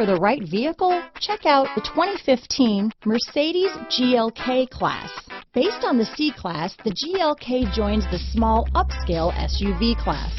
for the right vehicle? Check out the 2015 Mercedes GLK-Class. Based on the C-Class, the GLK joins the small upscale SUV class.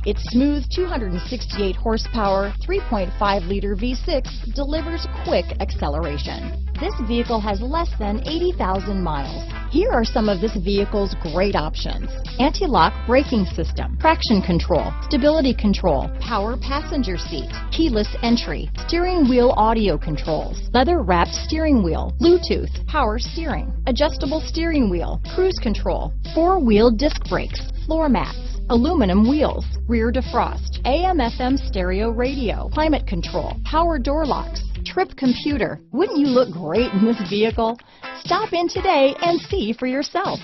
Its smooth 268 horsepower, 3.5-liter V6 delivers quick acceleration. This vehicle has less than 80,000 miles. Here are some of this vehicle's great options: anti-lock braking system, traction control, stability control, power passenger seat, keyless entry, steering wheel audio controls, leather-wrapped steering wheel, Bluetooth, power steering, adjustable steering wheel, cruise control, four-wheel disc brakes, floor mats, aluminum wheels, rear defrost, AM/FM stereo radio, climate control, power door locks, trip computer. Wouldn't you look great in this vehicle? Stop in today and see for yourself.